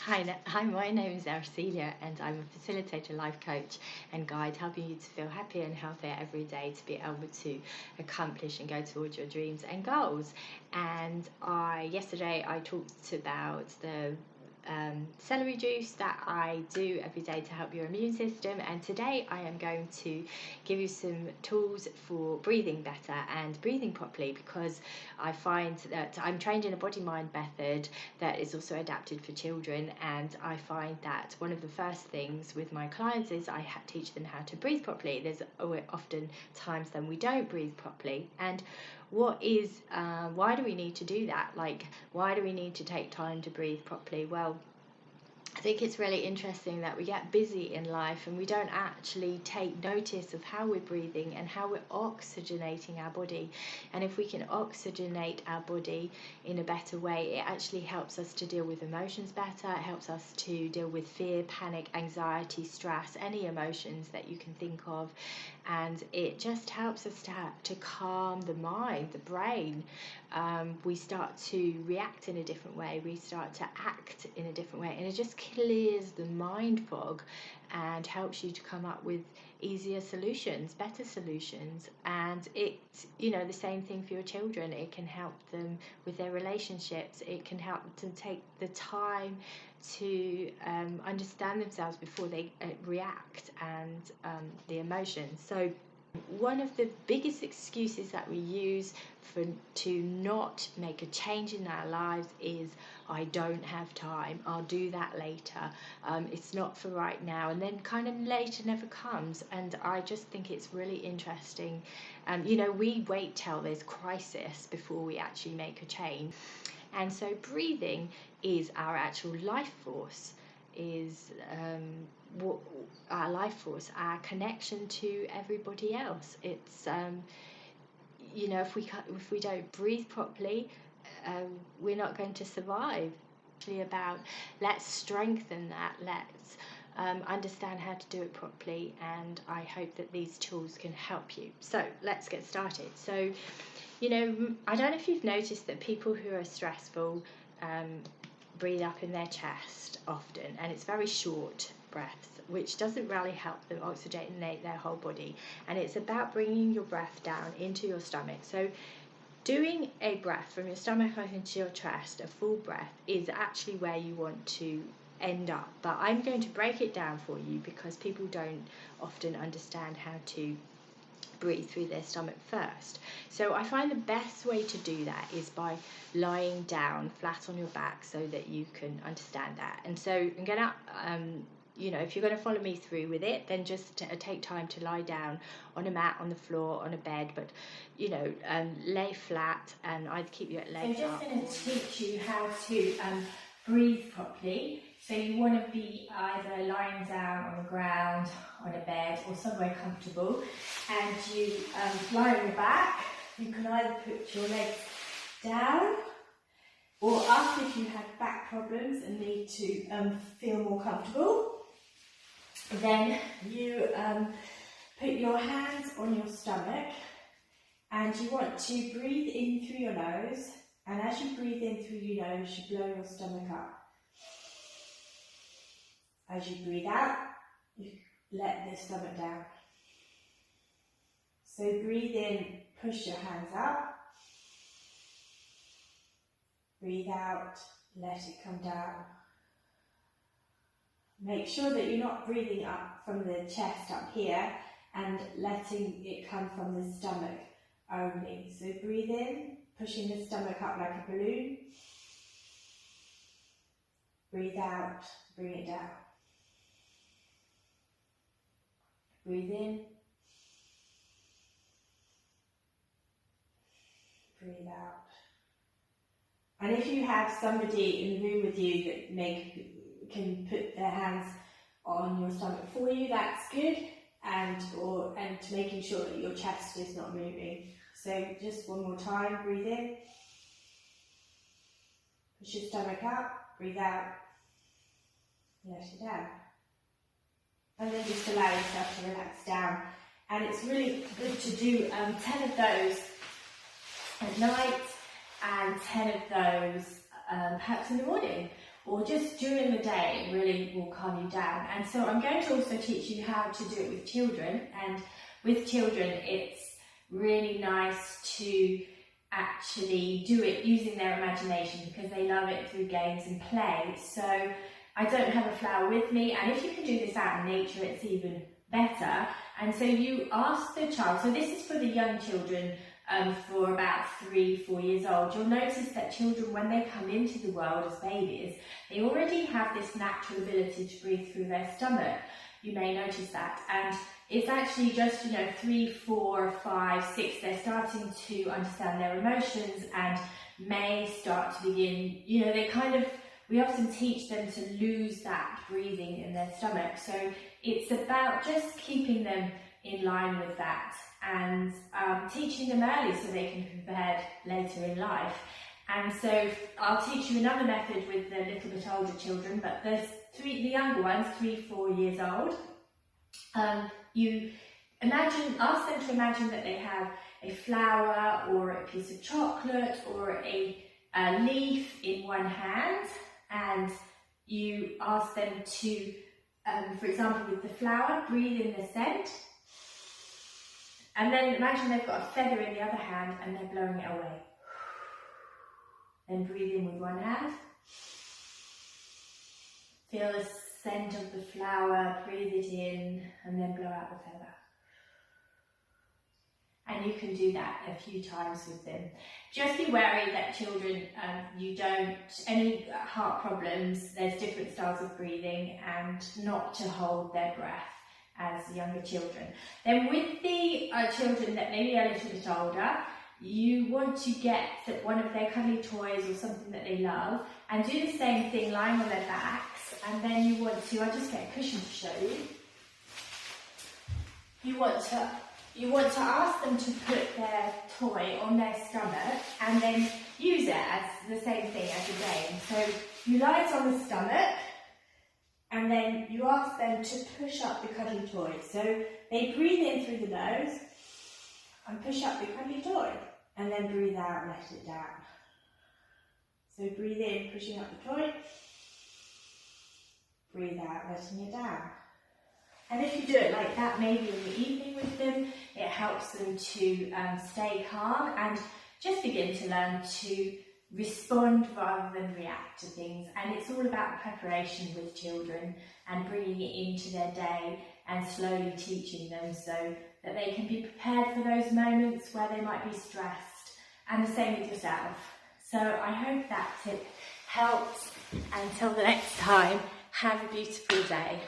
Hi, my name is Arcelia and I'm a facilitator, life coach and guide, helping you to feel happier and healthier every day to be able to accomplish and go towards your dreams and goals. And yesterday I talked about the celery juice that I do every day to help your immune system, and today I am going to give you some tools for breathing better and breathing properly, because I find that I'm trained in a body-mind method that is also adapted for children, and I find that one of the first things with my clients is I teach them how to breathe properly. There's often times when we don't breathe properly, and why do we need to do that? Why do we need to take time to breathe properly? Well, I think it's really interesting that we get busy in life and we don't actually take notice of how we're breathing and how we're oxygenating our body. And if we can oxygenate our body in a better way, it actually helps us to deal with emotions better. It helps us to deal with fear, panic, anxiety, stress, any emotions that you can think of. And it just helps us to calm the mind, the brain. We start to react in a different way. We start to act in a different way. And it just clears the mind fog and helps you to come up with easier solutions, better solutions. And it's, the same thing for your children. It can help them with their relationships. It can help them take the time to understand themselves before they react, and the emotions. So one of the biggest excuses that we use to not make a change in our lives is, I don't have time, I'll do that later, it's not for right now, and then kind of later never comes. And I just think it's really interesting. We wait till there's crisis before we actually make a change. And so breathing is our actual life force, our life force, our connection to everybody else. It's if we don't breathe properly, we're not going to survive. About let's strengthen that. Let's understand how to do it properly, and I hope that these tools can help you. So let's get started. So I don't know if you've noticed that people who are stressful breathe up in their chest often, and it's very short breaths, which doesn't really help them oxygenate their whole body. And it's about bringing your breath down into your stomach. So doing a breath from your stomach up into your chest, a full breath, is actually where you want to end up. But I'm going to break it down for you because people don't often understand how to breathe through their stomach first. So I find the best way to do that is by lying down flat on your back so that you can understand that. And so I'm going to if you're going to follow me through with it, then just take time to lie down on a mat, on the floor, on a bed, but lay flat and either keep your legs up. So I'm just going to teach you how to breathe properly. So you want to be either lying down on the ground, on a bed, or somewhere comfortable, and you lie on your back. You can either put your legs down or up if you have back problems and need to feel more comfortable. Then you put your hands on your stomach, and you want to breathe in through your nose, and as you breathe in through your nose, you blow your stomach up. As you breathe out, you let the stomach down. So breathe in, push your hands up. Breathe out, let it come down. Make sure that you're not breathing up from the chest up here and letting it come from the stomach only. So breathe in, pushing the stomach up like a balloon. Breathe out, bring it down. Breathe in. Breathe out. And if you have somebody in the room with you that can put their hands on your stomach for you, that's good, and making sure that your chest is not moving. So just one more time, breathe in, push your stomach up, breathe out, let it down. And then just allow yourself to relax down. And it's really good to do 10 of those at night and 10 of those perhaps in the morning. or just during the day, it really will calm you down. And so I'm going to also teach you how to do it with children, and with children it's really nice to actually do it using their imagination, because they love it through games and play. So I don't have a flower with me, and if you can do this out in nature, it's even better. And so you ask the child, so this is for the young children, for about 3-4 years old. You'll notice that children, when they come into the world as babies, they already have this natural ability to breathe through their stomach. You may notice that, and it's actually just, 3, 4, 5, 6, they're starting to understand their emotions and may start to begin, we often teach them to lose that breathing in their stomach. So it's about just keeping them in line with that, and teaching them early so they can be prepared later in life. And so I'll teach you another method with the little bit older children, but the younger ones, 3-4 years old, you ask them to imagine that they have a flower or a piece of chocolate or a leaf in one hand, and you ask them to, for example, with the flower, breathe in the scent, and then imagine they've got a feather in the other hand and they're blowing it away. Then breathe in with one hand, feel the scent of the flower, breathe it in, and then blow out the feather. And you can do that a few times with them. Just be wary that children, any heart problems, there's different styles of breathing, and not to hold their breath as younger children. Then with the children that maybe are a little bit older, you want to get one of their cuddly toys or something that they love, and do the same thing lying on their backs, and then you want to, I'll just get a cushion to show you. You want to ask them to put their toy on their stomach and then use it as the same thing as a game. So you lie it on the stomach, and then you ask them to push up the cuddly toy. So they breathe in through the nose and push up the cuddly toy, and then breathe out and let it down. So breathe in, pushing up the toy, breathe out, letting it down. And if you do it like that, maybe in the evening with them, it helps them to stay calm and just begin to learn to respond rather than react to things. And it's all about preparation with children and bringing it into their day and slowly teaching them so that they can be prepared for those moments where they might be stressed, and the same with yourself. So I hope that tip helps. Until the next time, have a beautiful day.